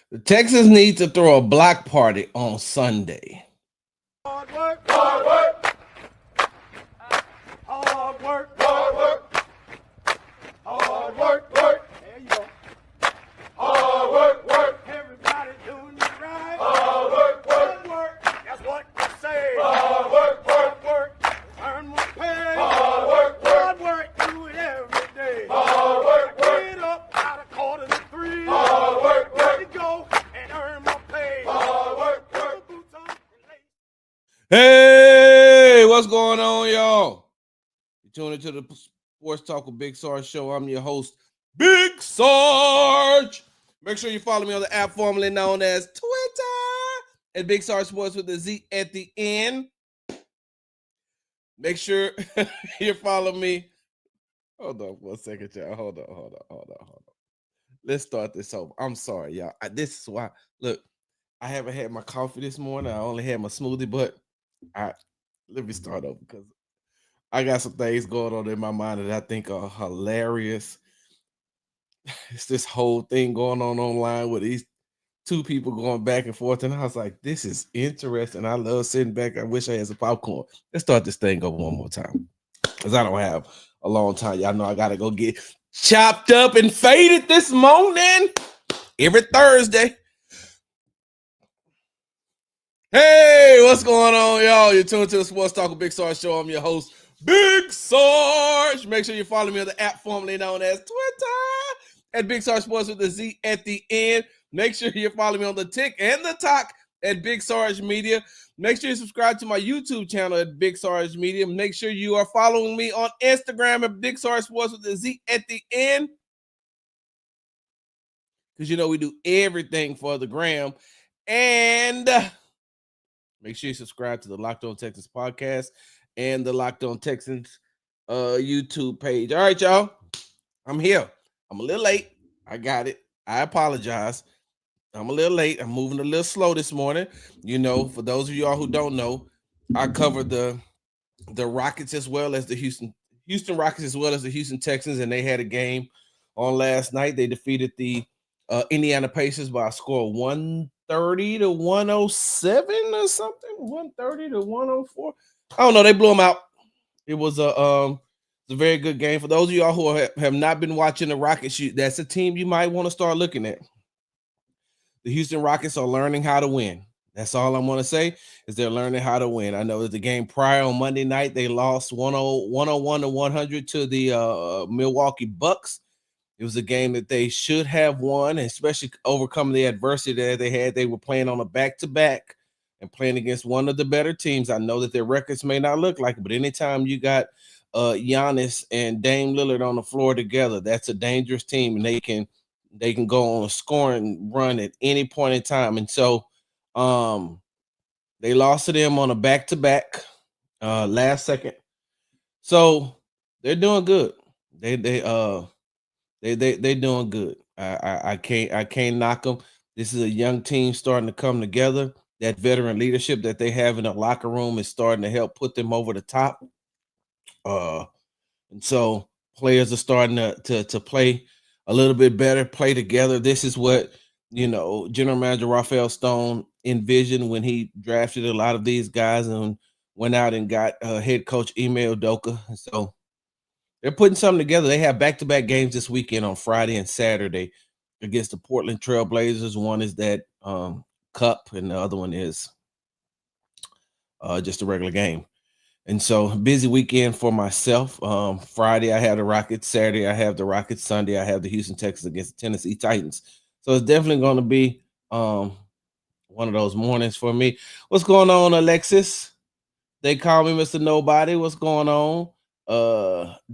The Texans need to throw a block party on Sunday. Hard work, hard work, hard work, hard work, hard work, work. There you go. Hard work, work. Everybody doing it right. Hard work, work, work. That's what you say. Hard work, work, work. Earn more pay. Hard work, work. Hard work, do it every day. Hard work, work. Get up out of quarter to three. Hard work, work. Let me go and earn more pay. Hard work, work. Boots on and lace. Hey, what's going on, y'all? You're tuning into the Sports Talk with Big Sarge show. I'm your host, Big Sarge. Make sure you follow me on the app formerly known as Twitter at Big Sarge Sports with the Z at the end. Make sure you follow me. Hold on for a second, y'all. Hold on. Let's start this over. I'm sorry, y'all. This is why. Look, I haven't had my coffee this morning. I only had my smoothie, but let me start over because I got some things going on in my mind that I think are hilarious. It's this whole thing going on online with these two people going back and forth, and I was like, this is interesting. I love sitting back. I wish I had some popcorn. Let's start this thing over one more time because I don't have a long time. Y'all know I got to go get chopped up and faded this morning every Thursday. Hey, what's going on, y'all? You're tuned to the Sports Talk with Big Sarge show. I'm your host, Big Sarge. Make sure you follow me on the app formerly known as Twitter at Big Sarge Sports with the Z at the end. Make sure you follow me on the Tick and the Talk at Big Sarge Media. Make sure you subscribe to my YouTube channel at Big Sarge Media. Make sure you are following me on Instagram at Big Sarge Sports with the Z at the end. Because you know we do everything for the gram. And make sure you subscribe to the Locked On Texans podcast and the Locked On Texans YouTube page. All right, y'all. I'm here. I'm a little late. I got it. I apologize. I'm a little late. I'm moving a little slow this morning. You know, for those of y'all who don't know, I covered the Rockets as well as the Houston Rockets as well as the Houston Texans, and they had a game on last night. They defeated the Indiana Pacers by a score of 130 to 107 or something. 130 to 104. I don't know. They blew them out. It was a very good game. For those of y'all who have not been watching the Rockets, that's a team you might want to start looking at. The Houston Rockets are learning how to win. That's all I'm going to say is they're learning how to win. I know that the game prior on Monday night, they lost 101 to 100 to the Milwaukee Bucks. It was a game that they should have won, especially overcoming the adversity that they had. They were playing on a back-to-back and playing against one of the better teams. I know that their records may not look like it, but anytime you got Giannis and Dame Lillard on the floor together, that's a dangerous team, and they can go on a scoring run at any point in time. And so they lost to them on a back-to-back last second. So they're doing good. They're doing good. I can't knock them. This is a young team starting to come together. That veteran leadership that they have in the locker room is starting to help put them over the top. And so players are starting to play a little bit better, play together. This is what, General Manager Rafael Stone envisioned when he drafted a lot of these guys and went out and got head coach Ime Udoka. So they're putting something together. They have back-to-back games this weekend on Friday and Saturday against the Portland Trail Blazers. One is that cup, and the other one is just a regular game. And so busy weekend for myself. Friday, I have the Rockets. Saturday, I have the Rockets. Sunday, I have the Houston Texans against the Tennessee Titans. So it's definitely going to be one of those mornings for me. What's going on, Alexis? They call me Mr. Nobody. What's going on?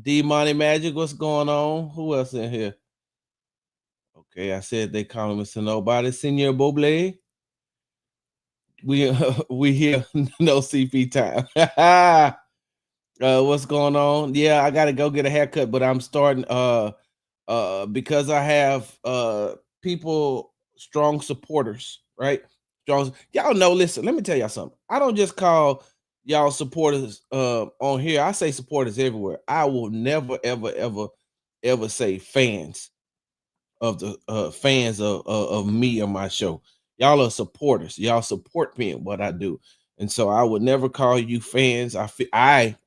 D Money Magic, what's going on? Who else in here? Okay, I said they call me Mr. Nobody. Senior Boble. We here, no CP time. What's going on? Yeah, I gotta go get a haircut, but I'm starting because I have people, strong supporters, right? Strong, y'all know, listen, let me tell y'all something. I don't just call y'all supporters on here. I say supporters everywhere. I will never, ever say fans. of the fans of me or my show. Y'all are supporters. Y'all support me in what I do. And so I would never call you fans. I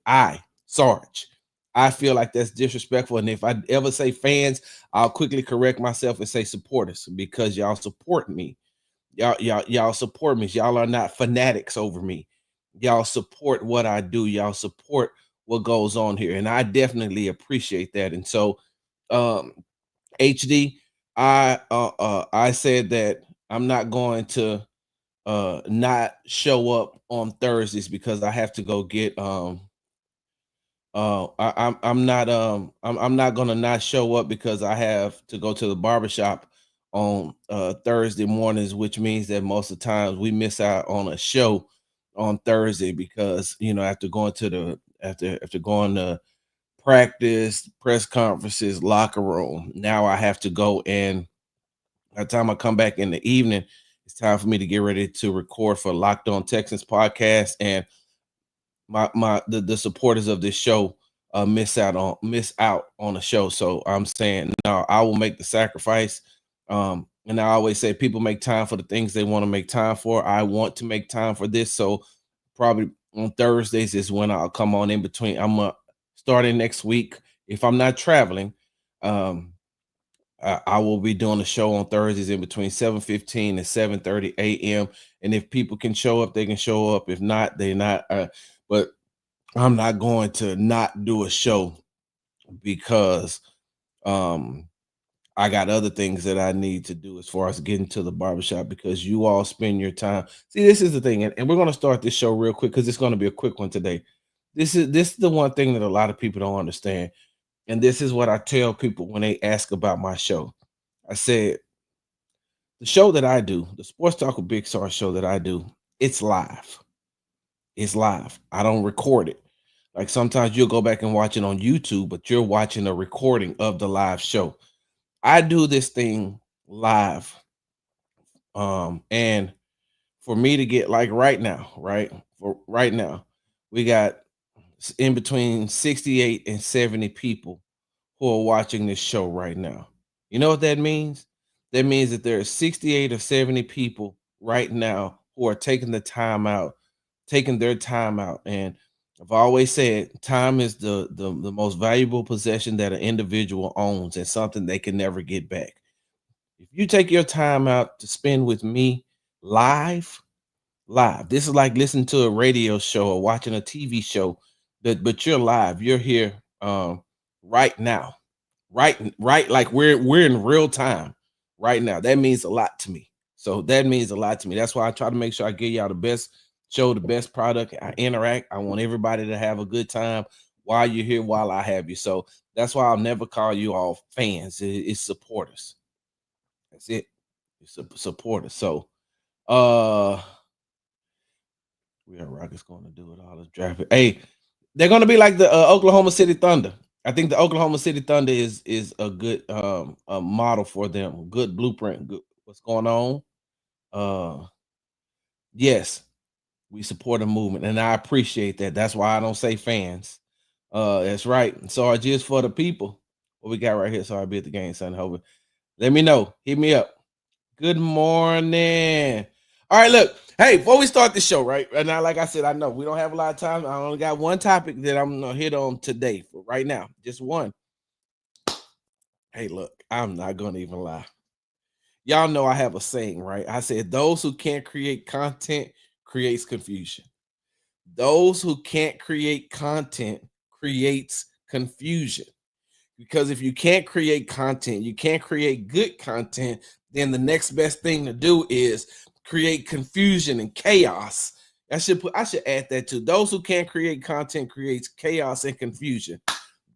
Sarge. I feel like that's disrespectful. And if I ever say fans, I'll quickly correct myself and say supporters because y'all support me. Y'all support me. Y'all are not fanatics over me. Y'all support what I do. Y'all support what goes on here. And I definitely appreciate that. And so um HD, I said that I'm not going to not show up on Thursdays because I have to go get I'm not gonna not show up because I have to go to the barbershop on Thursday mornings, which means that most of the times we miss out on a show on Thursday because after going to the after going to practice, press conferences, locker room, now I have to go, and by the time I come back in the evening, it's time for me to get ready to record for Locked On Texans podcast. And the supporters of this show miss out on a show. So I'm saying no, I will make the sacrifice. And I always say people make time for the things they want to make time for. I want to make time for this. So probably on Thursdays is when I'll come on in between. Starting next week. If I'm not traveling, um I will be doing a show on Thursdays in between 7:15 and 7:30 a.m. And if people can show up, they can show up. If not, they're not. But I'm not going to not do a show because um I got other things that I need to do as far as getting to the barbershop because you all spend your time. See, this is the thing, and we're gonna start this show real quick because it's gonna be a quick one today. This is the one thing that a lot of people don't understand. And this is what I tell people when they ask about my show. I said, the show that I do, the Sports Talk with Big Star show that I do, it's live. It's live. I don't record it. Like sometimes you'll go back and watch it on YouTube, but you're watching a recording of the live show. I do this thing live. And for me to get like right now, right? For right now, we got in between 68 and 70 people who are watching this show right now. You know what that means? That means that there are 68 or 70 people right now who are taking their time out. And I've always said time is the most valuable possession that an individual owns and something they can never get back. If you take your time out to spend with me live, this is like listening to a radio show or watching a TV show, but you're live. You're here right now. Right, like we're in real time right now. That means a lot to me. So that means a lot to me. That's why I try to make sure I give y'all the best show, the best product. I interact. I want everybody to have a good time while you're here, while I have you. So that's why I'll never call you all fans. It's supporters. That's it. It's supporters. So uh we are Rockets going to do it all. Let's draft it. Hey, they're going to be like the Oklahoma City Thunder. I think the Oklahoma City Thunder is a good a model for them. Good blueprint. Good. What's going on? Yes, we support a movement, and I appreciate that. That's why I don't say fans. That's right. So just for the people. What we got right here? So I'll be at the game, son. Hope. Let me know. Hit me up. Good morning. All right, look. Hey, before we start the show, right? And now, like I said, I know we don't have a lot of time. I only got one topic that I'm gonna hit on today for right now. Just one. Hey, look, I'm not gonna even lie. Y'all know I have a saying, right? I said those who can't create content creates confusion. Those who can't create content creates confusion. Because if you can't create content, you can't create good content, then the next best thing to do is create confusion and chaos. I should add that too. Those who can't create content creates chaos and confusion.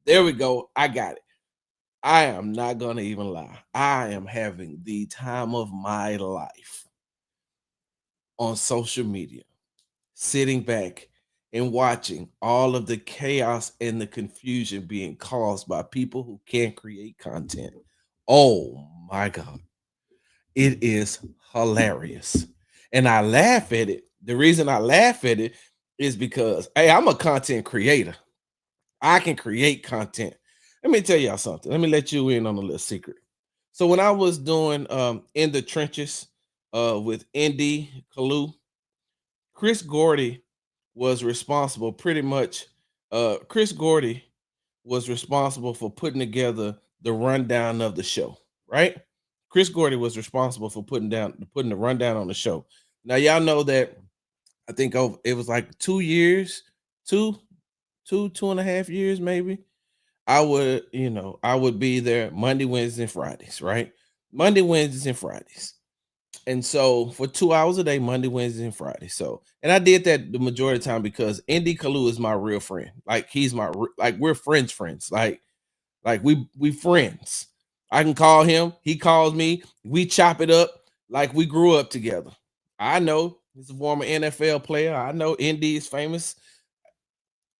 There we go. I got it. I am not gonna even lie. I am having the time of my life on social media, sitting back and watching all of the chaos and the confusion being caused by people who can't create content. Oh my God. It is hilarious. And I laugh at it. The reason I laugh at it is because, hey, I'm a content creator. I can create content. Let me tell y'all something. Let me let you in on a little secret. So when I was doing in the trenches with Indy Kalu, Chris Gordy was responsible pretty much. Chris Gordy was responsible for putting together the rundown of the show, right? Chris Gordy was responsible for putting the rundown on the show. Now y'all know that I think it was like 2 years, two, 2.5 years maybe. I would be there Monday, Wednesdays, and Fridays, right? Monday, Wednesdays, and Fridays. And so for 2 hours a day, Monday, Wednesday, and Friday. So, and I did that the majority of the time because Indy Kalu is my real friend. Like like we're friends. Like we friends. I can call him. He calls me. We chop it up like we grew up together. I know he's a former NFL player. I know Indy is famous.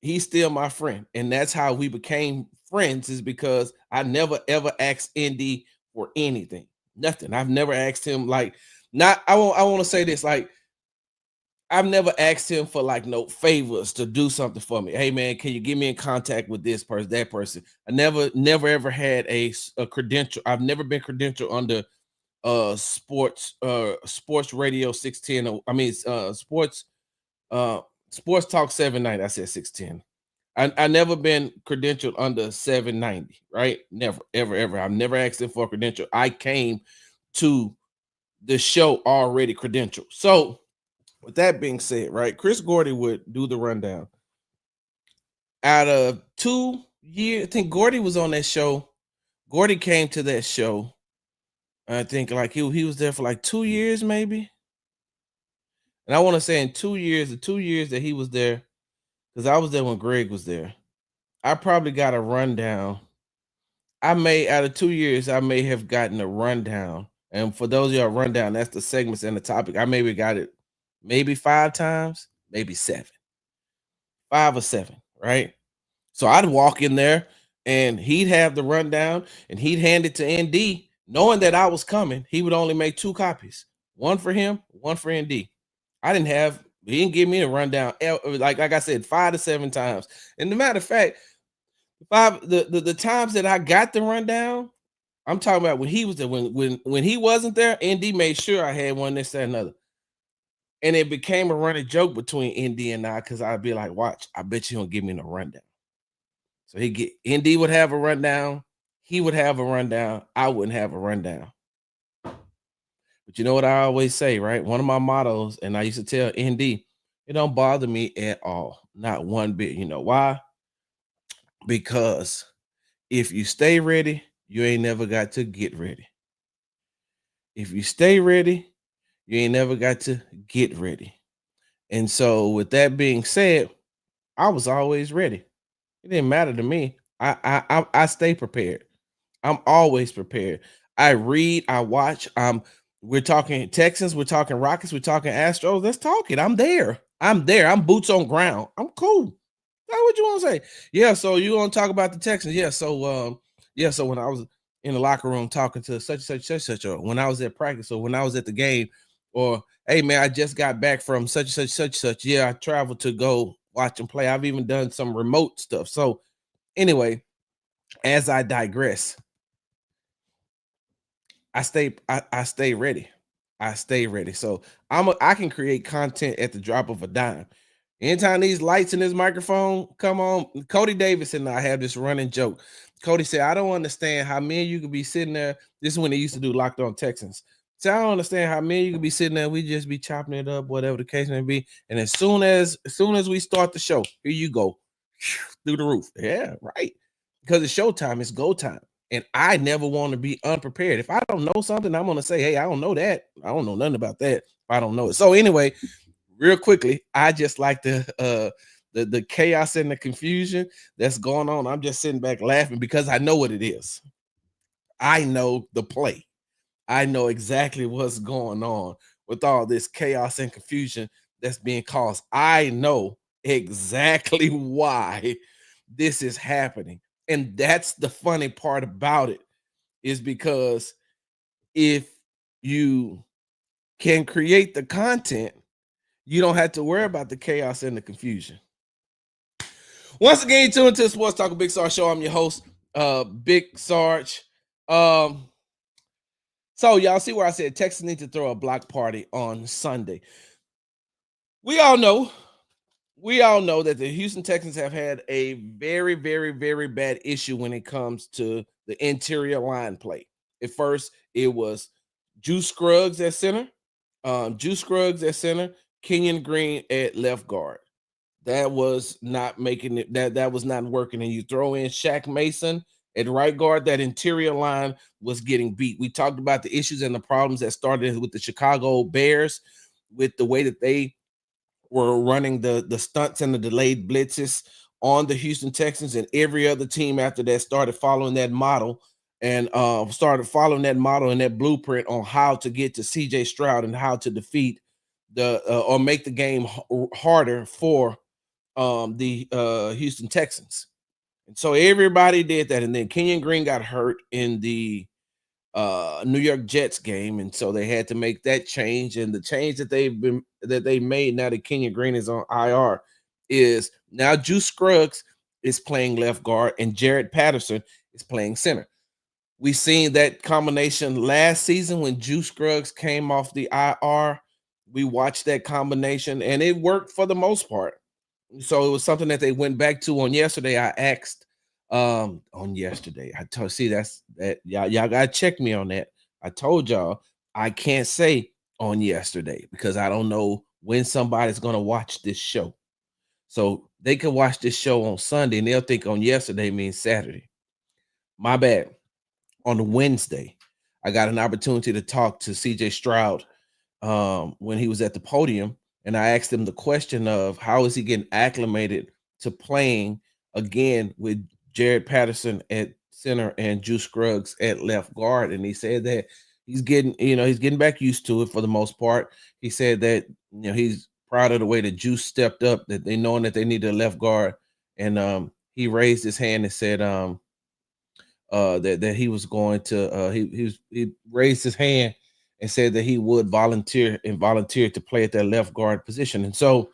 He's still my friend, and that's how we became friends. Is because I never ever asked Indy for anything, nothing. I've never asked him like not. I want to say this like I've never asked him for like no favors to do something for me. Hey man, can you get me in contact with this person, that person? I never ever had a credential. I've never been credentialed under sports radio 610. I mean uh sports talk 790. I said 610. I never been credentialed under 790, right? Never, ever. I've never asked him for a credential. I came to the show already credentialed. So with that being said, right, Chris Gordy would do the rundown. Out of 2 years, I think Gordy was on that show. Gordy came to that show. I think like he was there for like 2 years, maybe. And I want to say in 2 years, the 2 years that he was there, because I was there when Greg was there, I probably got a rundown. I may out of 2 years, I may have gotten a rundown. And for those of y'all rundown, that's the segments and the topic. I maybe got it maybe 5 times, maybe seven, 5 or 7, right? So I'd walk in there and he'd have the rundown and he'd hand it to ND, knowing that I was coming. He would only make 2 copies, one for him, one for ND. He didn't give me a rundown like I said, 5 to 7 times. And the matter of fact, the times that I got the rundown, I'm talking about when he was there. When he wasn't there, ND made sure I had one, this, that, another. And it became a running joke between ND and I because I'd be like, watch, I bet you don't give me no rundown. So ND would have a rundown, he would have a rundown, I wouldn't have a rundown. But you know what I always say, right? One of my mottos, and I used to tell ND, it don't bother me at all. Not one bit. You know why? Because if you stay ready, you ain't never got to get ready. If you stay ready, you ain't never got to get ready. And so, with that being said, I was always ready. It didn't matter to me. I stay prepared. I'm always prepared. I read, I watch. We're talking Texans, we're talking Rockets, we're talking Astros. Let's talk it. I'm there. I'm there. I'm boots on ground. I'm cool. That's what you want to say. Yeah, so you want to talk about the Texans? Yeah, so when I was in the locker room talking to such, or when I was at practice, or when I was at the game, or hey man, I just got back from such. Yeah, I traveled to go watch them play. I've even done some remote stuff. So anyway, as I digress, I stay ready. I stay ready. So I can create content at the drop of a dime. Anytime these lights in this microphone come on, Cody Davis and I have this running joke. Cody said, I don't understand how me and you could be sitting there. This is when they used to do Locked On Texans. So I don't understand how me and you could be sitting there, we just be chopping it up, whatever the case may be. And as soon as we start the show, here you go through the roof. Yeah, right. Because it's showtime, it's go time. And I never want to be unprepared. If I don't know something, I'm gonna say, hey, I don't know that. I don't know nothing about that. If I don't know it. So anyway, real quickly, I just like the chaos and the confusion that's going on. I'm just sitting back laughing because I know what it is. I know the play. I know exactly what's going on with all this chaos and confusion that's being caused. I know exactly why this is happening. And that's the funny part about it, is because if you can create the content, you don't have to worry about the chaos and the confusion. Once again, you tune into the Sports Talk Big Sarge Show. I'm your host, Big Sarge. So y'all see where I said Texas need to throw a block party on Sunday. We all know, that the Houston Texans have had a very, very, very bad issue when it comes to the interior line play. At first, it was Juice Scruggs at center, Kenyon Green at left guard. That was not making it. That was not working. And you throw in Shaq Mason at right guard. That interior line was getting beat. We talked about the issues and the problems that started with the Chicago Bears, with the way that they were running the stunts and the delayed blitzes on the Houston Texans, and every other team after that started following that model and that blueprint on how to get to CJ Stroud and how to defeat the or make the game harder for the Houston Texans. And so everybody did that. And then Kenyon Green got hurt in the New York Jets game, and so they had to make that change. And the change that they made now that Kenyon Green is on IR is now Juice Scruggs is playing left guard and Jared Patterson is playing center. We seen that combination last season when Juice Scruggs came off the IR. We watched that combination and it worked for the most part. So it was something that they went back to on yesterday. I asked on yesterday. I told see that's that y'all gotta check me on that. I told y'all I can't say on yesterday because I don't know when somebody's gonna watch this show. So they could watch this show on Sunday and they'll think on yesterday means Saturday. My bad. On Wednesday, I got an opportunity to talk to CJ Stroud when he was at the podium, and I asked him the question of how is he getting acclimated to playing again with Jared Patterson at center and Juice Scruggs at left guard. And he said that he's getting back used to it for the most part. He said that he's proud of the way that Juice stepped up, that they knowing that they needed a left guard. And he raised his hand and said that he was going to he raised his hand and said that he would volunteer to play at that left guard position. And so,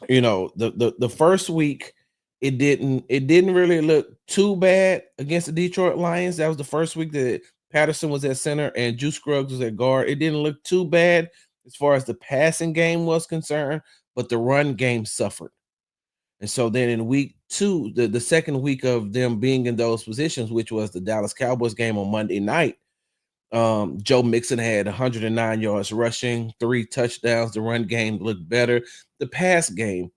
the first week it didn't really look too bad against the Detroit Lions. That was the first week that Patterson was at center and Juice Scruggs was at guard. It didn't look too bad as far as the passing game was concerned, but the run game suffered. And so then in week 2, the second week of them being in those positions, which was the Dallas Cowboys game on Monday night, Joe Mixon had 109 yards rushing, 3 touchdowns. The run game looked better. The pass game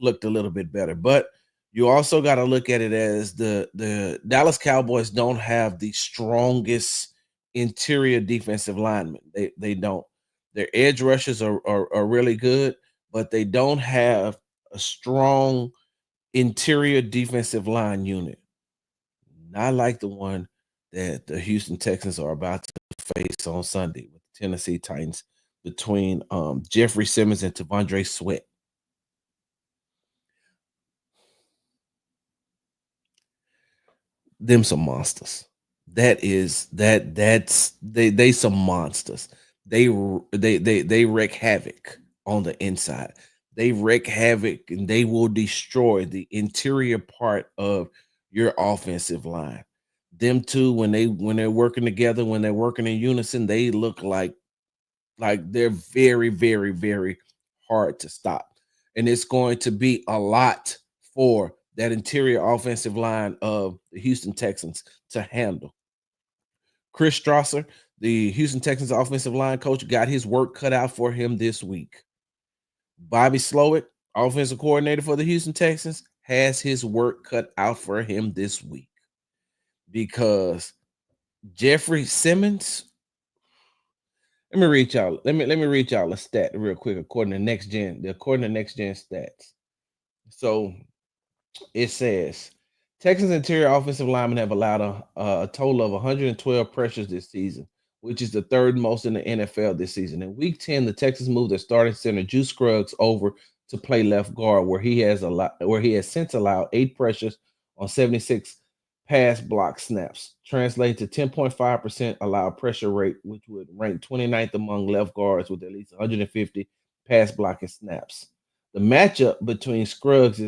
looked a little bit better. But you also got to look at it as the Dallas Cowboys don't have the strongest interior defensive linemen. They don't. Their edge rushers are really good, but they don't have a strong interior defensive line unit. Not like the one that the Houston Texans are about to face on Sunday with the Tennessee Titans between Jeffrey Simmons and Tavondre Sweat. Them some monsters. They some monsters. They wreak havoc on the inside. They wreak havoc and they will destroy the interior part of your offensive line. Them two, when they're working together, when they're working in unison, they look like they're very, very, very hard to stop. And it's going to be a lot for that interior offensive line of the Houston Texans to handle. Chris Strasser, the Houston Texans offensive line coach, got his work cut out for him this week. Bobby Slowick, offensive coordinator for the Houston Texans, has his work cut out for him this week because Jeffrey Simmons. Let me read y'all a stat real quick according to next gen stats. So it says Texans interior offensive linemen have allowed a total of 112 pressures this season, which is the third most in the NFL this season. In week 10, the Texans moved their starting center Juice Scruggs over to play left guard, where he has since allowed 8 pressures on 76 pass block snaps, translating to 10.5% allowed pressure rate, which would rank 29th among left guards with at least 150 pass blocking snaps. The matchup between Scruggs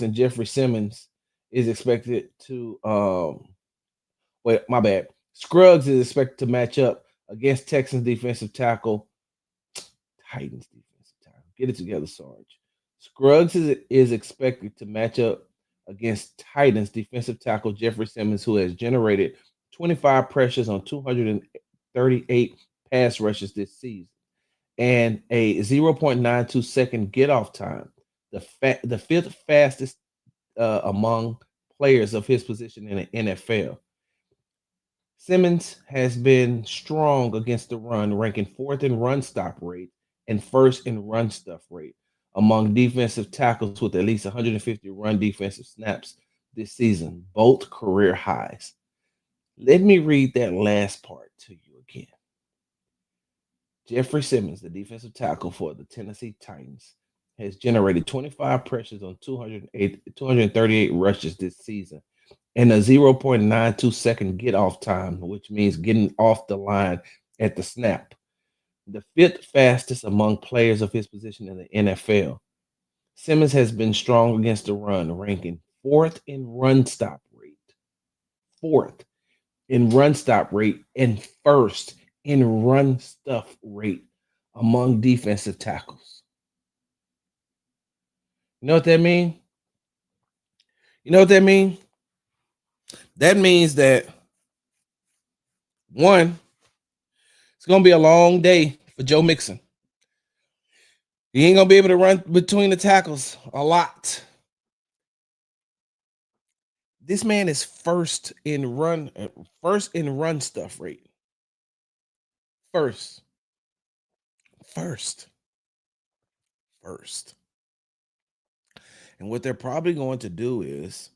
and Jeffrey Simmons is expected to Wait, my bad. Scruggs is expected to match up against Texans defensive tackle, Titans defensive tackle. Get it together, Sarge. Scruggs is expected to match up against Titans defensive tackle Jeffrey Simmons, who has generated 25 pressures on 238 pass rushes this season and a 0.92-second get off time, the fifth fastest among players of his position in the NFL. Simmons has been strong against the run, ranking fourth in run stop rate and first in run stuff rate among defensive tackles with at least 150 run defensive snaps this season, both career highs. Let me read that last part to you again. Jeffrey Simmons, the defensive tackle for the Tennessee Titans, has generated 25 pressures on 238 rushes this season and a 0.92-second get off time, which means getting off the line at the snap. The fifth fastest among players of his position in the NFL. Simmons has been strong against the run, ranking fourth in run stop rate, fourth in run stop rate, and first in run stuff rate among defensive tackles. You know what that means? You know what that means? That means that one, it's gonna be a long day for Joe Mixon. He ain't gonna be able to run between the tackles a lot. This man is first in run stuff rate. First. And what they're probably going to do is,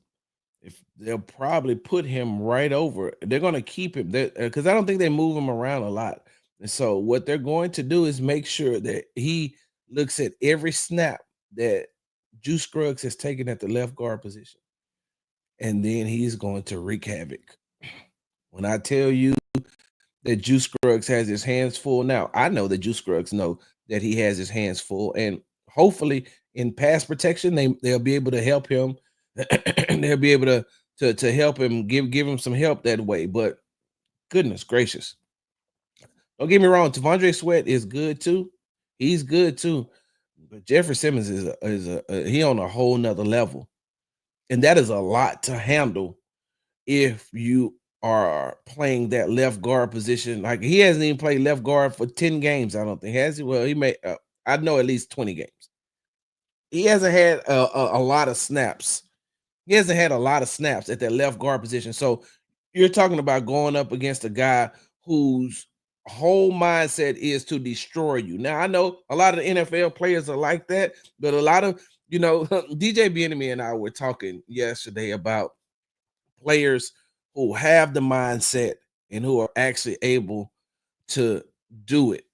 if they'll probably put him right over, they're going to keep him there because I don't think they move him around a lot. And so what they're going to do is make sure that he looks at every snap that Juice Scruggs has taken at the left guard position. And then he's going to wreak havoc. When I tell you that Juice Scruggs has his hands full now, I know that Juice Scruggs know that he has his hands full. And hopefully in pass protection, they'll be able to help him. They'll be able to help him, give him some help that way. But goodness gracious. Don't get me wrong, T'Vondre Sweat is good too. He's good too. But Jeffrey Simmons is he on a whole nother level. And that is a lot to handle if you are playing that left guard position. Like, he hasn't even played left guard for 10 games, I don't think. Has he? Well, he may I know at least 20 games. He hasn't had a lot of snaps. He hasn't had a lot of snaps at that left guard position. So you're talking about going up against a guy whose whole mindset is to destroy you. Now, I know a lot of the NFL players are like that, but a lot of, DJ Bieniemy and I were talking yesterday about players who have the mindset and who are actually able to do it.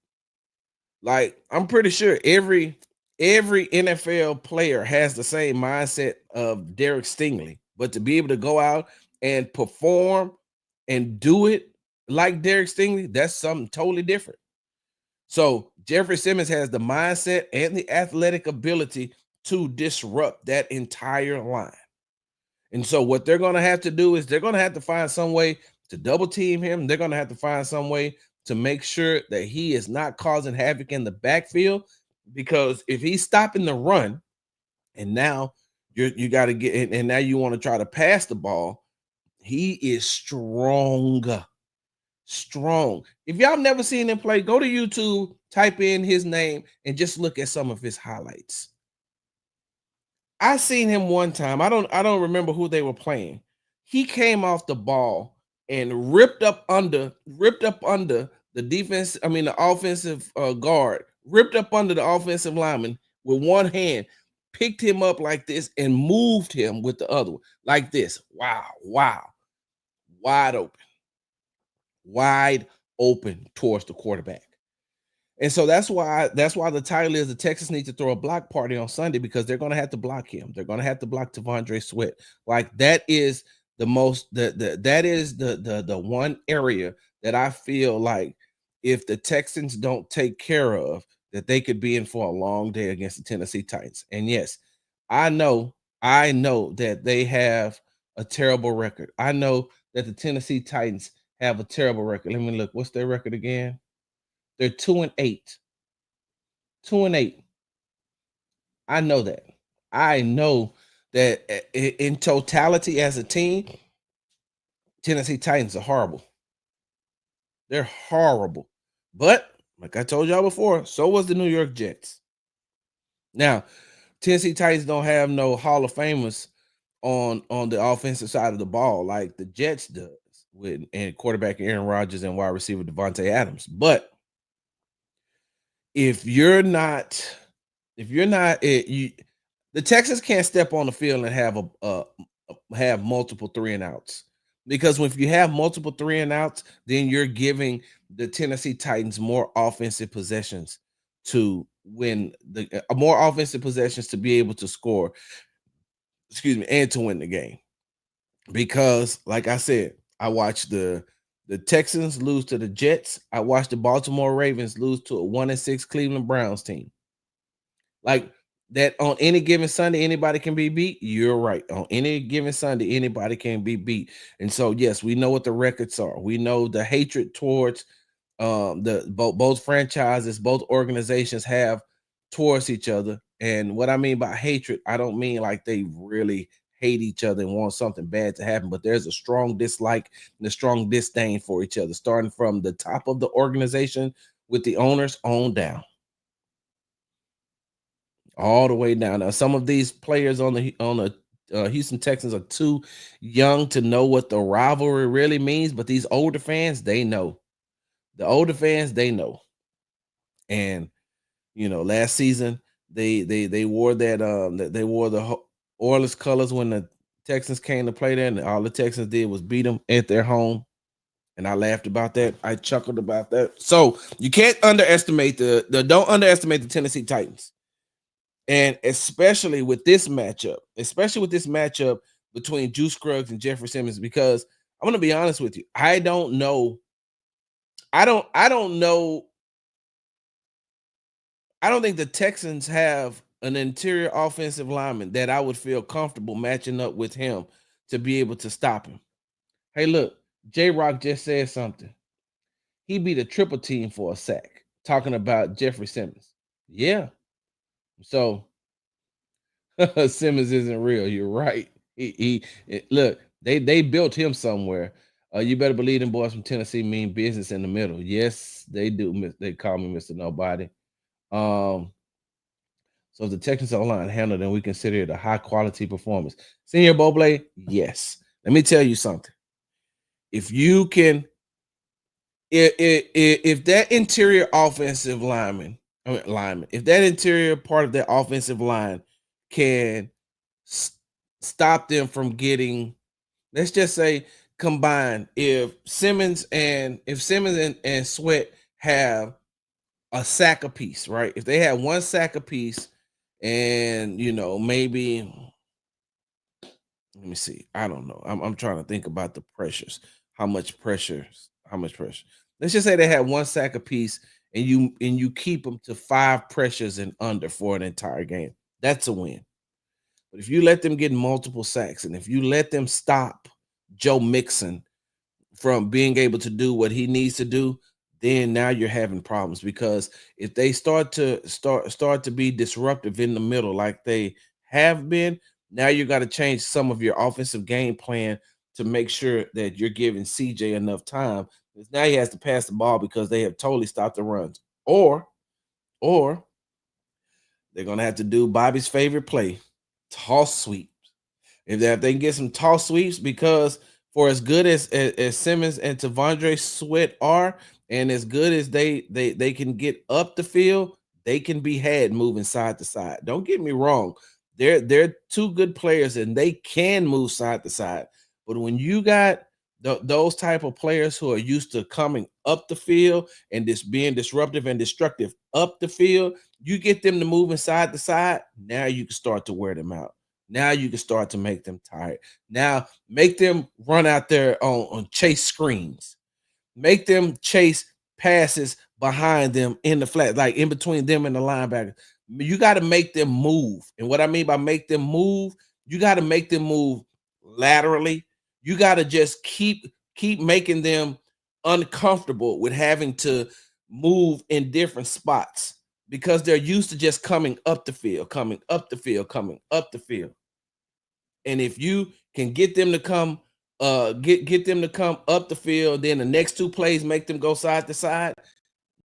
Like, I'm pretty sure every NFL player has the same mindset of Derek Stingley, but to be able to go out and perform and do it like Derek Stingley, that's something totally different. So Jeffrey Simmons has the mindset and the athletic ability to disrupt that entire line. And so what they're going to have to do is they're going to have to find some way to double team him. They're going to have to find some way to make sure that he is not causing havoc in the backfield, because if he's stopping the run and now you got to get, and now you want to try to pass the ball, he is strong. If y'all never seen him play, go to YouTube, type in his name, and just look at some of his highlights. I seen him one time. I don't remember who they were playing. He came off the ball and ripped up under the defense. I mean, the offensive guard, ripped up under the offensive lineman with one hand, picked him up like this, and moved him with the other one like this. Wow. Wide open towards the quarterback. And so that's why the title is the Texans need to throw a block party on Sunday, because they're going to have to block him. They're going to have to block T'Vondre Sweat. Like, that is the most that is the one area that I feel like if the Texans don't take care of, that they could be in for a long day against the Tennessee Titans. And yes, I know that they have a terrible record. I know that the Tennessee Titans have a terrible record. Let me look. What's their record again? They're 2-8. 2-8. I know that. I know that in totality as a team, Tennessee Titans are horrible. They're horrible. But like I told y'all before, so was the New York Jets. Now, Tennessee Titans don't have no Hall of Famers on the offensive side of the ball like the Jets does with and quarterback Aaron Rodgers and wide receiver Devontae Adams. But if you're not, you the Texans can't step on the field and have multiple 3-and-outs because if you have multiple 3-and-outs, then you're giving the Tennessee Titans more offensive possessions to win the more offensive possessions to be able to score, excuse me, and to win the game. Because, like I said, I watched the Texans lose to the Jets. I watched the Baltimore Ravens lose to a 1-6 Cleveland Browns team. Like that on any given Sunday, anybody can be beat. You're right. On any given Sunday, anybody can be beat. And so, yes, we know what the records are. We know the hatred towards the both franchises, both organizations have towards each other. And what I mean by hatred, I don't mean like they really hate each other and want something bad to happen, but there's a strong dislike and a strong disdain for each other, starting from the top of the organization with the owners on down, all the way down. Now, some of these players on the Houston Texans are too young to know what the rivalry really means, but these older fans, they know. The older fans, they know. And last season they wore they wore the Oilers colors when the Texans came to play there, and all the Texans did was beat them at their home. And I laughed about that. I chuckled about that. So you can't underestimate don't underestimate the Tennessee Titans. And especially with this matchup, between Juice Scruggs and Jeffrey Simmons, because I'm gonna be honest with you. I don't know. I don't know. I don't think the Texans have an interior offensive lineman that I would feel comfortable matching up with him to be able to stop him. Hey, look, J Rock just said something. He beat a triple team for a sack, talking about Jeffrey Simmons. Yeah. So Simmons isn't real. You're right. Look, they built him somewhere. You better believe them boys from Tennessee mean business in the middle. Yes, they do. They call me Mr. Nobody. So if the Texans O-line handled, then we consider it a high quality performance. Senior Boblé, yes. Let me tell you something. If you can, if that interior offensive lineman, if that interior part of the offensive line can stop them from getting, let's just say, combined, if Simmons and Sweat have a sack apiece, right? If they had one sack apiece, and maybe, let me see. I don't know. I'm trying to think about the pressures. How much pressure? How much pressure? Let's just say they had one sack apiece, and you keep them to 5 pressures and under for an entire game. That's a win. But if you let them get multiple sacks, and if you let them stop Joe Mixon from being able to do what he needs to do, then now you're having problems, because if they start to be disruptive in the middle like they have been, now you got to change some of your offensive game plan to make sure that you're giving CJ enough time, because now he has to pass the ball because they have totally stopped the runs. Or they're gonna have to do Bobby's favorite play, toss sweeps. If they can get some toss sweeps, because for as good as Simmons and Tavondre Sweat are, and as good as they can get up the field, they can be had moving side to side. Don't get me wrong. They're 2 good players and they can move side to side. But when you got those type of players who are used to coming up the field and this being disruptive and destructive up the field, you get them to moving side to side, now you can start to wear them out. Now you can start to make them tired. Now make them run out there on chase screens. Make them chase passes behind them in the flat, like in between them and the linebacker. You got to make them move. And what I mean by make them move, you got to make them move laterally. You got to just keep making them uncomfortable with having to move in different spots because they're used to just coming up the field, coming up the field, coming up the field. And if you can get them to come get them to come up the field, then the next two plays make them go side to side.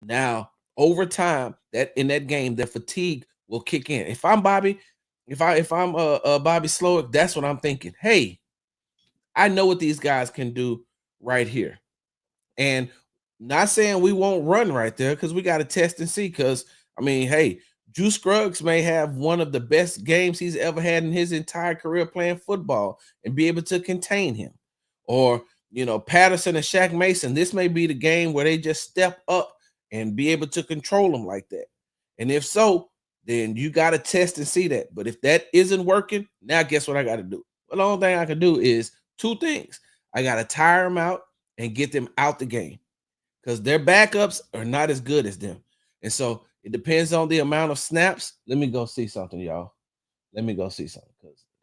Now, over time, that in that game, the fatigue will kick in. If I'm Bobby, if I'm Bobby Slowick, that's what I'm thinking. Hey, I know what these guys can do right here. And not saying we won't run right there because we got to test and see. Because I mean, hey, Drew Scruggs may have one of the best games he's ever had in his entire career playing football and be able to contain him. Or, Patterson and Shaq Mason, this may be the game where they just step up and be able to control them like that. And if so, then you got to test and see that. But if that isn't working, now guess what I got to do? Well, the only thing I can do is two things. I got to tire them out and get them out the game because their backups are not as good as them. And so it depends on the amount of snaps. Let me go see something, y'all. Let me go see something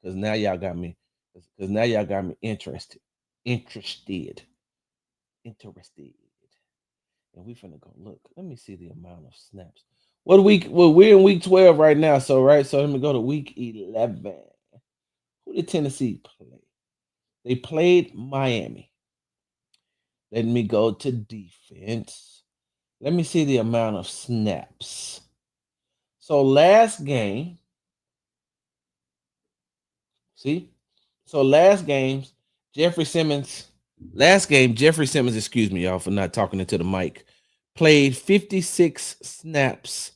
because now y'all got me interested. Interested. And we finna go look. Let me see the amount of snaps. What week? Well, we're in week 12 right now. So let me go to week 11. Who did Tennessee play? They played Miami. Let me go to defense. Let me see the amount of snaps. So last game, Jeffrey Simmons, excuse me, y'all, for not talking into the mic, played 56 snaps,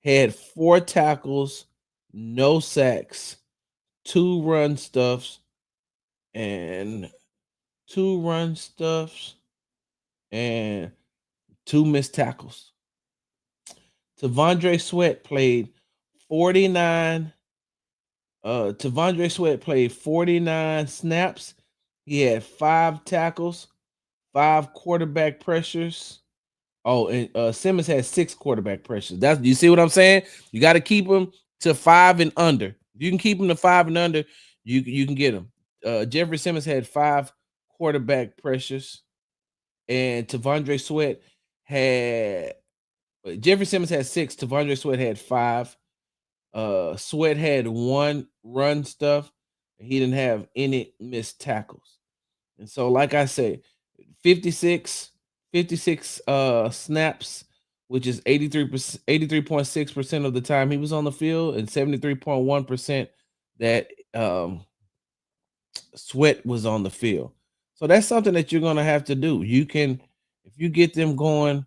had 4 tackles, no sacks, 2 run stuffs, and 2 missed tackles. T'Vondre Sweat played 49. T'Vondre Sweat played 49 snaps. He had 5 tackles, 5 quarterback pressures. Oh, and Simmons had 6 quarterback pressures. That's, you see what I'm saying? You got to keep them to 5 and under. If you can keep them to 5 and under, you can get them. Jeffrey Simmons had 5 quarterback pressures, and T'Vondre Sweat had Jeffrey Simmons had 6. T'Vondre Sweat had 5. Sweat had 1 run stuff. He didn't have any missed tackles. And so, like I said, 56 snaps, which is 83.6% of the time he was on the field, and 73.1% that Sweat was on the field. So that's something that you're gonna have to do. You can, if you get them going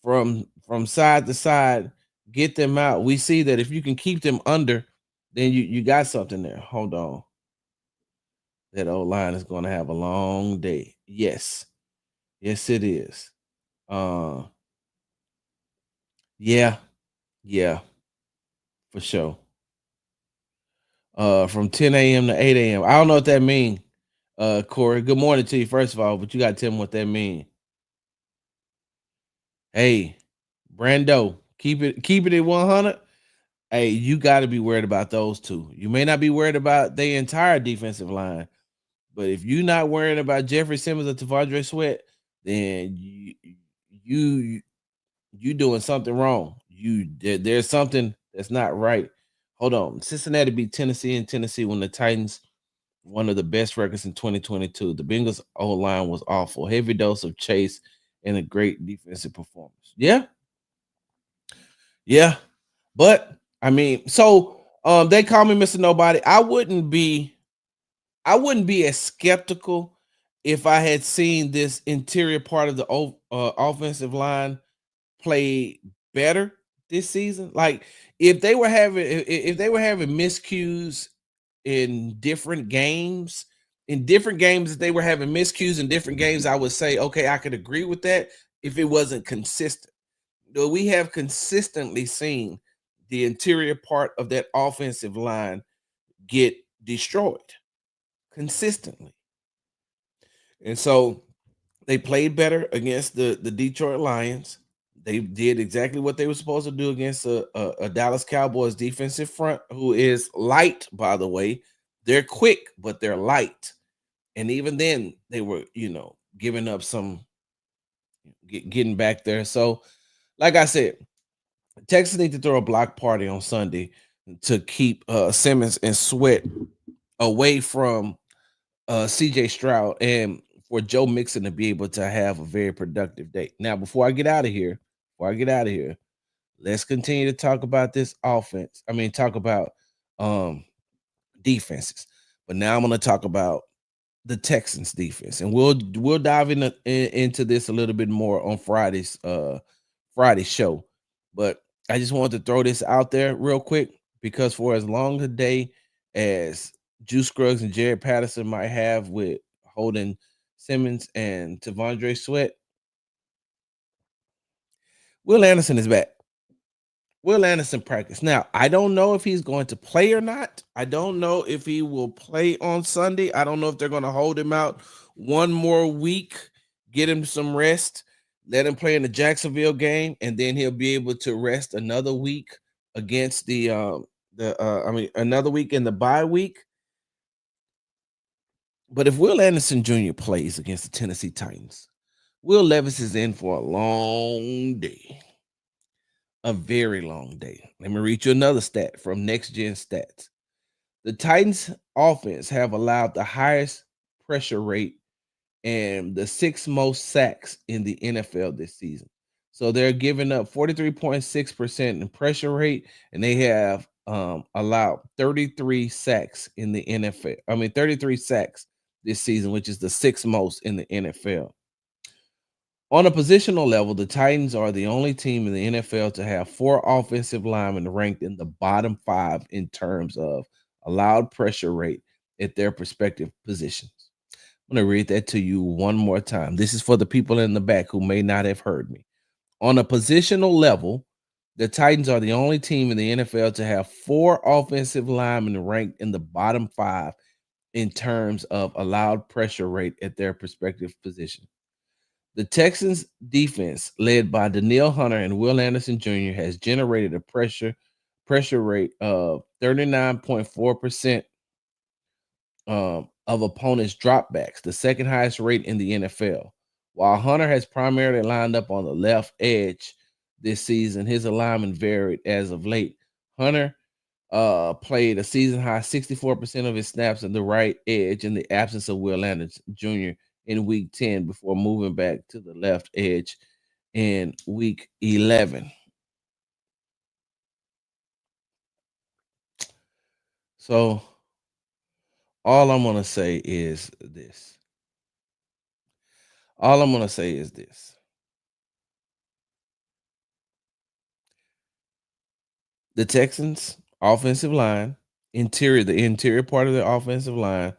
from side to side, get them out. We see that if you can keep them under, then you got something there. Hold on. That old line is going to have a long day. Yes. Yes, it is. Yeah. Yeah. For sure. From 10 a.m. to 8 a.m. I don't know what that means. Corey, good morning to you, first of all, but you got to tell me what that means. Hey, Brando, keep it at 100. Hey, you got to be worried about those two. You may not be worried about the entire defensive line, but if you're not worried about Jeffrey Simmons or T'Vondre Sweat, then you doing something wrong. There's something that's not right. Hold on. Cincinnati beat Tennessee, and Tennessee when the Titans, one of the best records in 2022. The Bengals' O-line was awful. Heavy dose of chase and a great defensive performance. Yeah. Yeah. But I mean, so they call me Mr. Nobody. I wouldn't be as skeptical if I had seen this interior part of the offensive line play better this season. Like if they were having miscues in different games, if they were having miscues in different games, I would say, okay, I could agree with that if it wasn't consistent. Though we have consistently seen the interior part of that offensive line get destroyed consistently. And so they played better against the Detroit Lions. They did exactly what they were supposed to do against a Dallas Cowboys defensive front who is light, by the way. They're quick, but they're light. And even then, they were, giving up some, getting back there. So, like I said, Texas need to throw a block party on Sunday to keep Simmons and Sweat away from CJ Stroud and for Joe Mixon to be able to have a very productive day. Now, before I get out of here, let's continue to talk about this offense. I mean, talk about um defenses. But now I'm going to talk about the Texans defense, and we'll dive into this a little bit more on Friday show. But I just wanted to throw this out there real quick because for as long a day as Juice Scruggs and Jared Patterson might have with holding Simmons and Tavondre Sweat, Will Anderson is back. Will Anderson practice. Now, I don't know if he's going to play or not. I don't know if he will play on Sunday. I don't know if they're going to hold him out one more week, get him some rest, let him play in the Jacksonville game, and then he'll be able to rest another week against another week in the bye week. But if Will Anderson Jr. plays against the Tennessee Titans, Will Levis is in for a long day. A very long day. Let me read you another stat from Next Gen Stats. The Titans offense have allowed the highest pressure rate and the sixth most sacks in the NFL this season. So they're giving up 43.6% in pressure rate, and they have allowed 33 sacks in the NFL. I mean, 33 sacks this season, which is the sixth most in the NFL. On a positional level, the Titans are the only team in the NFL to have four offensive linemen ranked in the bottom five in terms of allowed pressure rate at their respective positions. I'm going to read that to you one more time. This is for the people in the back who may not have heard me. On a positional level, the Titans are the only team in the NFL to have four offensive linemen ranked in the bottom five in terms of allowed pressure rate at their respective positions. The Texans defense, led by Danielle Hunter and Will Anderson Jr., has generated a pressure rate of 39.4% of opponents' dropbacks, the second highest rate in the NFL. While Hunter has primarily lined up on the left edge this season, his alignment varied as of late. Hunter played a season high 64% of his snaps at the right edge in the absence of Will Anderson Jr. in week 10 before moving back to the left edge in week 11. So all I'm going to say is this. All I'm going to say is this. The Texans offensive line, the interior part of the offensive line,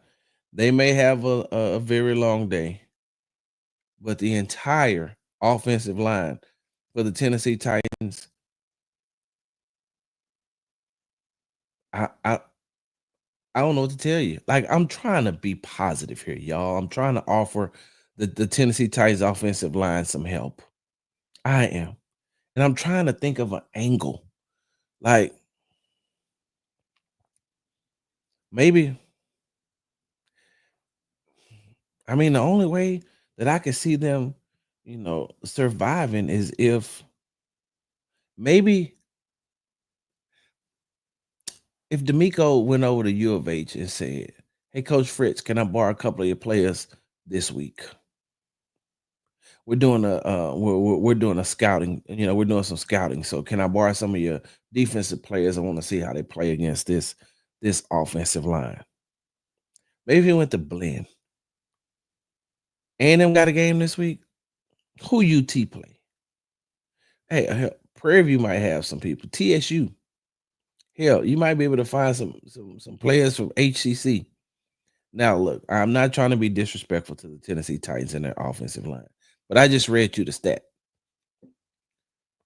they may have a very long day, but the entire offensive line for the Tennessee Titans, I I don't know what to tell you. Like, I'm trying to be positive here, y'all. I'm trying to offer the Tennessee Titans offensive line some help. I am. And I'm trying to think of an angle. Like, maybe, I mean, the only way that I can see them, surviving is maybe if D'Amico went over to U of H and said, "Hey, Coach Fritz, can I borrow a couple of your players this week? We're doing a scouting. We're doing some scouting. So can I borrow some of your defensive players? I want to see how they play against this offensive line." Maybe he went to blend. A&M got a game this week. Who UT play? Hey, hell, Prairie View might have some people. TSU. Hell, you might be able to find some players from HCC. Now, look, I'm not trying to be disrespectful to the Tennessee Titans and their offensive line, but I just read you the stat.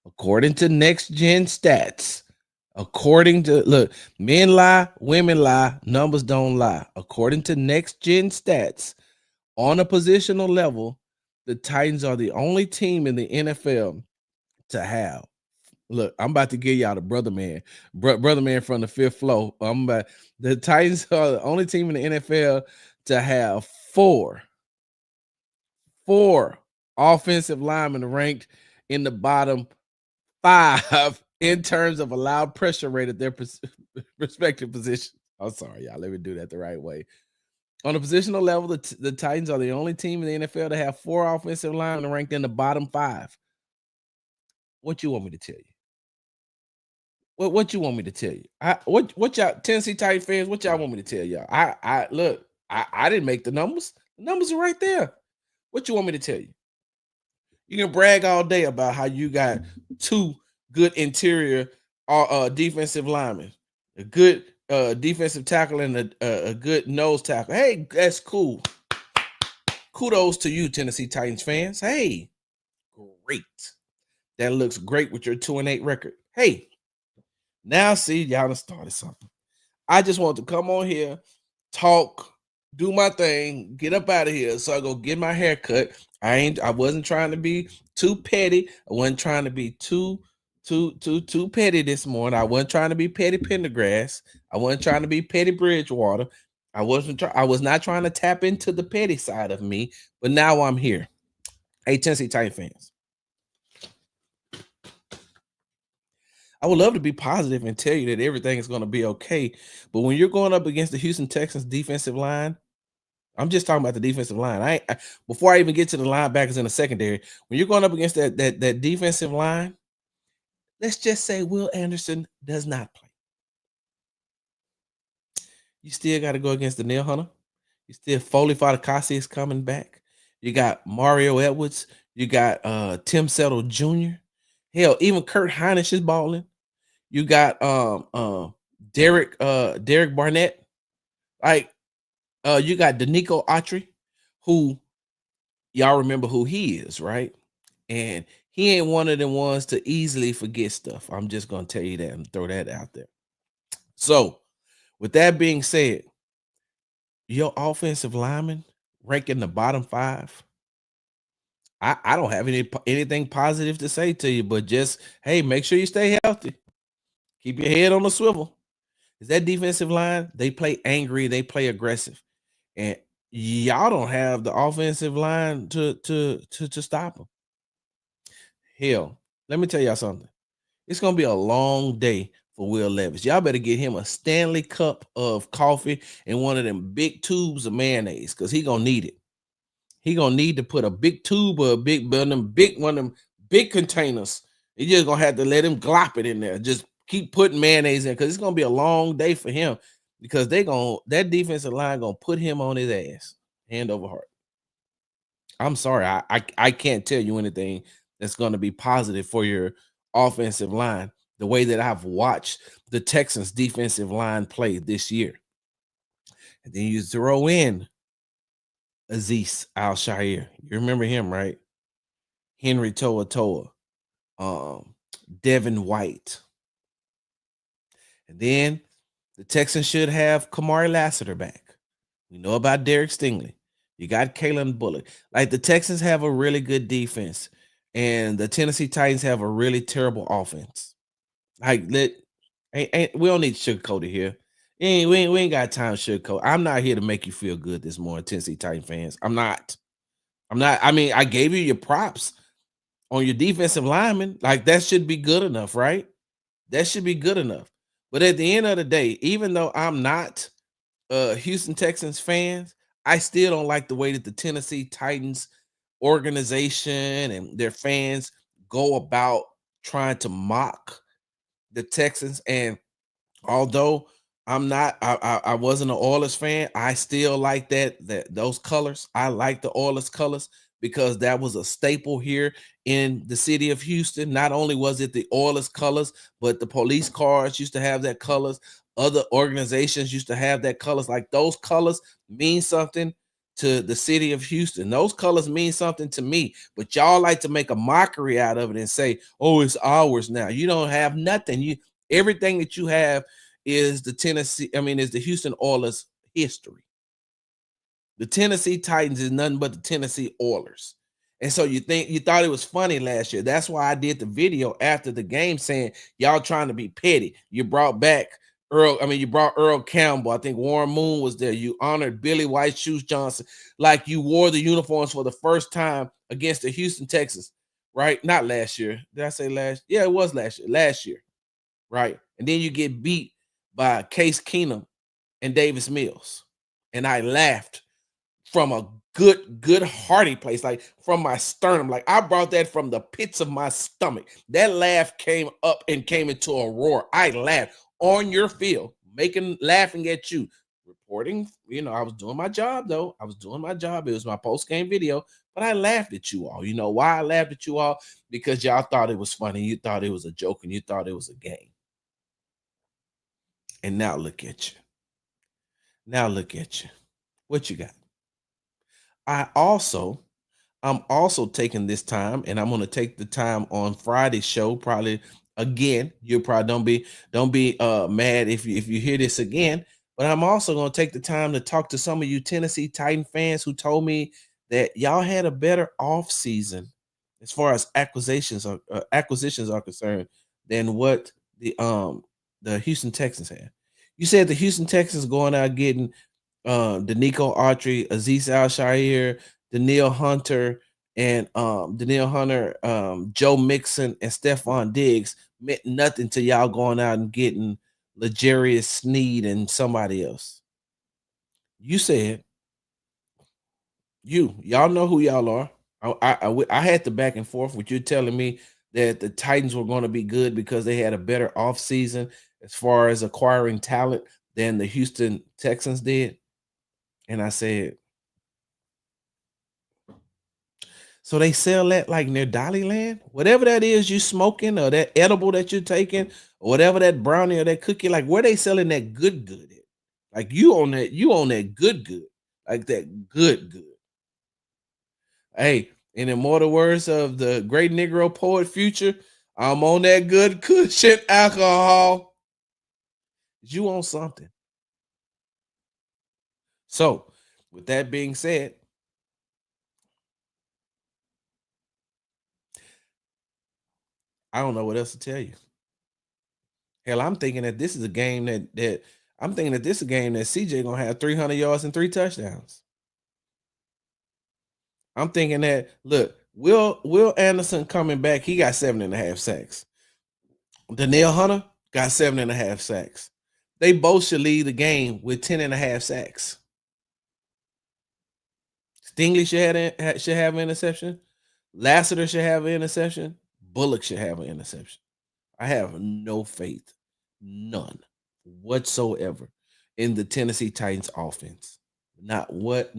According to Next Gen Stats, men lie, women lie, numbers don't lie. According to Next Gen Stats, on a positional level, the Titans are the only team in the NFL to have. Look, I'm about to give y'all the brother man, brother man from the fifth floor. The Titans are the only team in the NFL to have four offensive linemen ranked in the bottom 5 in terms of allowed pressure rate at their respective positions. I'm sorry, y'all. Let me do that the right way. On a positional level, the Titans are the only team in the NFL to have 4 offensive linemen ranked in the bottom 5. What you want me to tell you? What you want me to tell you? What y'all Tennessee Titans fans? What y'all want me to tell y'all? I look. I didn't make the numbers. The numbers are right there. What you want me to tell you? You can brag all day about how you got 2 good interior defensive linemen, a good defensive tackle and a good nose tackle. Hey, that's cool. Kudos to you, Tennessee Titans fans. Hey, great. That looks great with your 2-8 record. Hey, now see, y'all done started something. I just want to come on here, talk, do my thing, get up out of here. So I go get my hair cut. I wasn't trying to be too petty. I wasn't trying to be too petty this morning. I wasn't trying to be petty Pendergrass. I wasn't trying to be petty Bridgewater. I was not trying to tap into the petty side of me, but now I'm here. Hey, Tennessee Titan fans. I would love to be positive and tell you that everything is going to be okay. But when you're going up against the Houston Texans defensive line, I'm just talking about the defensive line. Before I even get to the linebackers in the secondary, when you're going up against that defensive line, let's just say Will Anderson does not play. You still got to go against the Nail Hunter. You still Foley Fatukasi is coming back. You got Mario Edwards. You got Tim Settle Jr. Hell, even Kurt Hinish is balling. You got Derek Barnett. You got Danico Autry, who y'all remember who he is, right? And he ain't one of them ones to easily forget stuff. I'm just gonna tell you that and throw that out there. So, with that being said, your offensive lineman ranking the bottom 5. I don't have anything positive to say to you, but just hey, make sure you stay healthy. Keep your head on the swivel. Is that defensive line? They play angry, they play aggressive, and y'all don't have the offensive line to stop them. Hell, let me tell y'all something. It's gonna be a long day for Will Levis. Y'all better get him a Stanley cup of coffee and one of them big tubes of mayonnaise, because he gonna need it. He gonna need to put a big tube or one of them big containers. He just gonna have to let him glop it in there. Just keep putting mayonnaise in, because it's gonna be a long day for him, because that defensive line gonna put him on his ass, hand over heart. I'm sorry, I can't tell you anything that's gonna be positive for your offensive line the way that I've watched the Texans defensive line play this year. And then you throw in Azeez Al-Shaair. You remember him, right? Henry To'oTo'o, Devin White. And then the Texans should have Kamari Lassiter back. We know about Derek Stingley. You got Kalen Bullock. Like, the Texans have a really good defense, and the Tennessee Titans have a really terrible offense. Like, we don't need to sugarcoat it here. We ain't got time to sugarcoat. I'm not here to make you feel good this morning, Tennessee Titan fans. I'm not. I mean, I gave you your props on your defensive lineman. Like, that should be good enough, right? That should be good enough. But at the end of the day, even though I'm not Houston Texans fans, I still don't like the way that the Tennessee Titans organization and their fans go about trying to mock the Texans. And although I wasn't an Oilers fan, I still like those colors. I like the Oilers colors, because that was a staple here in the city of Houston. Not only was it the Oilers colors, but the police cars used to have that colors. Other organizations used to have that colors. Like, those colors mean something to the city of Houston. Those colors mean something to me, but y'all like to make a mockery out of it and say, oh, it's ours now. You don't have nothing. Everything that you have is the Houston Oilers history. The Tennessee Titans is nothing but the Tennessee Oilers. And so you thought it was funny last year. That's why I did the video after the game saying y'all trying to be petty. You brought back You brought Earl Campbell. I think Warren Moon was there. You honored Billy White Shoes Johnson. Like you wore the uniforms for the first time against the Houston Texans, right? Not last year. Did I say last? Yeah, it was last year. Last year, right? And then you get beat by Case Keenum and Davis Mills. And I laughed from a good hearty place, like from my sternum. Like I brought that from the pits of my stomach. That laugh came up and came into a roar. I laughed on your field, laughing at you, reporting. I was doing my job though. I was doing my job. It was my post-game video, but I laughed at you all. You know why I laughed at you all? Because y'all thought it was funny. You thought it was a joke, and you thought it was a game. And now look at you. Now look at you. What you got? I also I'm also taking this time, and I'm going to take the time on Friday's show. Probably again, you probably don't be mad if you hear this again. But I'm also going to take the time to talk to some of you Tennessee Titan fans who told me that y'all had a better off season as far as acquisitions are concerned than what the Houston Texans had. You said the Houston Texans going out getting Danico Autry, Aziz Al-Shaair, Daniil Hunter, Joe Mixon, and Stephon Diggs meant nothing to y'all going out and getting L'Jarius Sneed and somebody else. You said y'all know who y'all are. I had the back and forth with you telling me that the Titans were going to be good because they had a better offseason as far as acquiring talent than the Houston Texans did. And I said, so they sell that like near Dollyland? Whatever that is you smoking or that edible that you're taking, or whatever that brownie or that cookie, like where they selling that good at? Like you on that good. Like that good. Hey, in immortal words of the great Negro poet Future, I'm on that good cushion alcohol. You on something. So, with that being said, I don't know what else to tell you. Hell, I'm thinking that this is a game that I'm thinking that this is a game that CJ gonna have 300 yards and 3 touchdowns. I'm thinking that Will Anderson coming back, he got 7.5 sacks. Daniil Hunter got 7.5 sacks. They both should lead the game with 10.5 sacks. Stingley should have an interception. Lassiter should have an interception. Bullock should have an interception. I have no faith, none whatsoever, in the Tennessee Titans offense. Not what.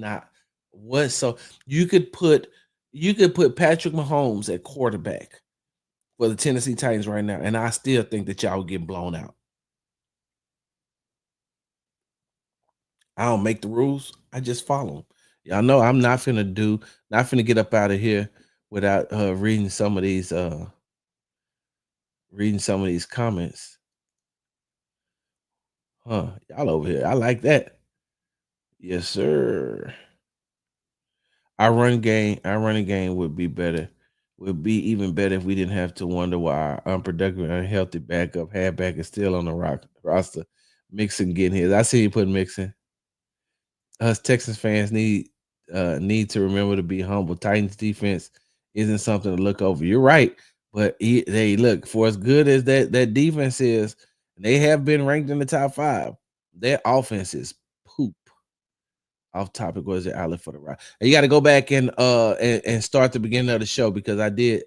So you could put Patrick Mahomes at quarterback for the Tennessee Titans right now, and I still think that y'all would get blown out. I don't make the rules. I just follow them. Y'all know I'm not finna get up out of here without reading some of these comments. Huh. Y'all over here. I like that. Yes, sir. Our running game would be better. Would be even better if we didn't have to wonder why our unproductive, unhealthy backup halfback is still on the roster. Mixon getting his. I see you put Mixon. Us Texas fans need to remember to be humble. Titans defense isn't something to look over. You're right, but they look, for as good as that defense is, they have been ranked in the top 5. Their offense is poop. Off topic, was your outlet for the rock? And you got to go back and start the beginning of the show, because I did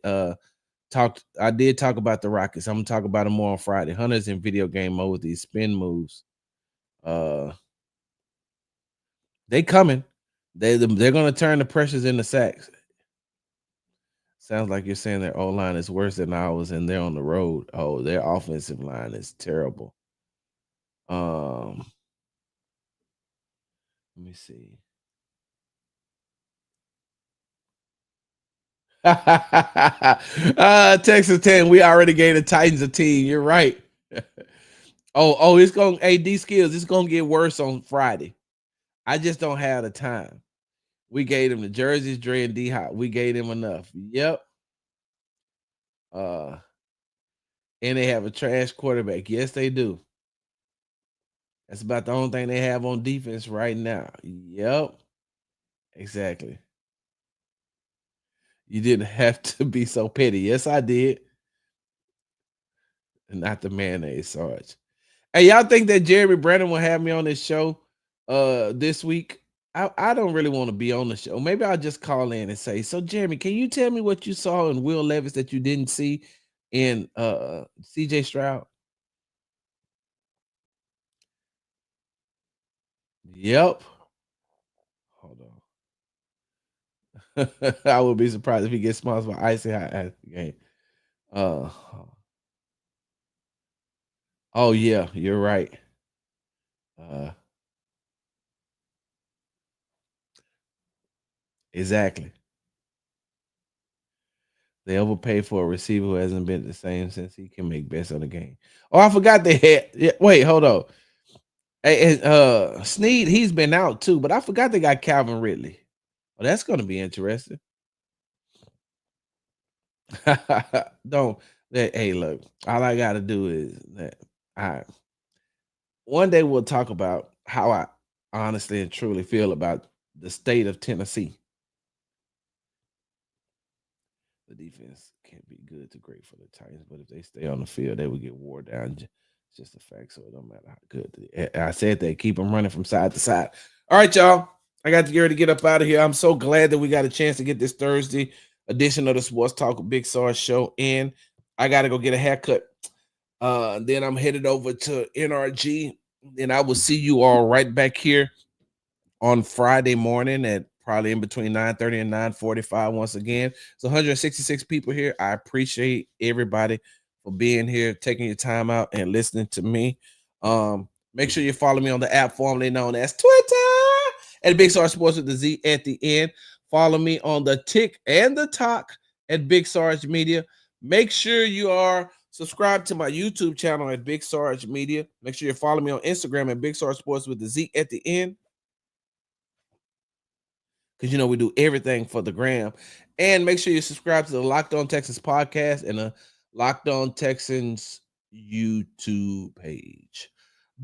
talk about the Rockets. I'm gonna talk about them more on Friday. Hunter's in video game mode with these spin moves. They coming. They're gonna turn the pressures into sacks. Sounds like you're saying their O line is worse than ours, and they're on the road. Oh, their offensive line is terrible. Let me see. Texas 10. We already gave the Titans a team. You're right. It's gonna D skills. It's gonna get worse on Friday. I just don't have the time. We gave them the jerseys, Dre and D Hop. We gave them enough. Yep. And they have a trash quarterback. Yes, they do. That's about the only thing they have on defense right now. Yep. Exactly. You didn't have to be so petty. Yes, I did. And not the mayonnaise Sarge. Hey, y'all think that Jeremy Brandon will have me on this show this week? I don't really want to be on the show. Maybe I'll just call in and say, so Jeremy, can you tell me what you saw in Will Levis that you didn't see in CJ Stroud? Yep. Hold on. I would be surprised if he gets sponsored by Icy Hot at the game. Uh oh yeah, you're right. Uh exactly. They overpay for a receiver who hasn't been the same since he can make best of the game. Oh, I forgot they had. Yeah, wait, hold on. Hey, Sneed, he's been out too, but I forgot they got Calvin Ridley. Well, that's going to be interesting. Don't. Hey, look. All I got to do is that I. One day we'll talk about how I honestly and truly feel about the state of Tennessee. The defense can be good to great for the Titans, but if they stay on the field, they will get wore down. It's just a fact, so it don't matter how good. I said they keep them running from side to side. All right, y'all. I got to get ready to get up out of here. I'm so glad that we got a chance to get this Thursday edition of the Sports Talk with Big Sarge show in. I got to go get a haircut. Then I'm headed over to NRG, and I will see you all right back here on Friday morning at probably in between 9:30 and 9:45. Once again, it's 166 people here. I appreciate everybody for being here, taking your time out and listening to me. Make sure you follow me on the app formerly known as Twitter at Big Sarge Sports with the Z at the end. Follow me on the Tick and the Talk at Big Sarge Media. Make sure you are subscribed to my YouTube channel at Big Sarge Media. Make sure you follow me on Instagram at Big Sarge Sports with the Z at the end. Because you know we do everything for the gram. And make sure you subscribe to the Locked On Texans podcast and the Locked On Texans YouTube page.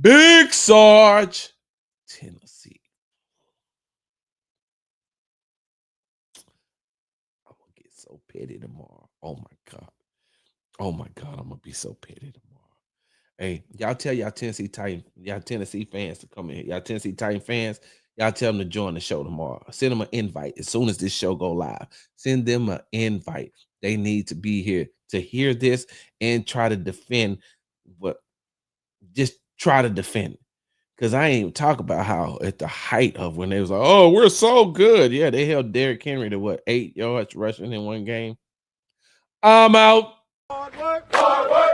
Big Sarge, Tennessee. I'm gonna get so petty tomorrow. Oh my God. Oh my God, I'm gonna be so petty tomorrow. Hey, y'all tell y'all Tennessee fans to come in here. Y'all Tennessee Titan fans, y'all tell them to join the show tomorrow. Send them an invite as soon as this show go live. Send them an invite. They need to be here to hear this and try to defend just try to defend. Because I ain't even talk about how at the height of when they was like, oh, we're so good. Yeah, they held Derrick Henry to 8 yards rushing in one game. I'm out. Hard work, hard work.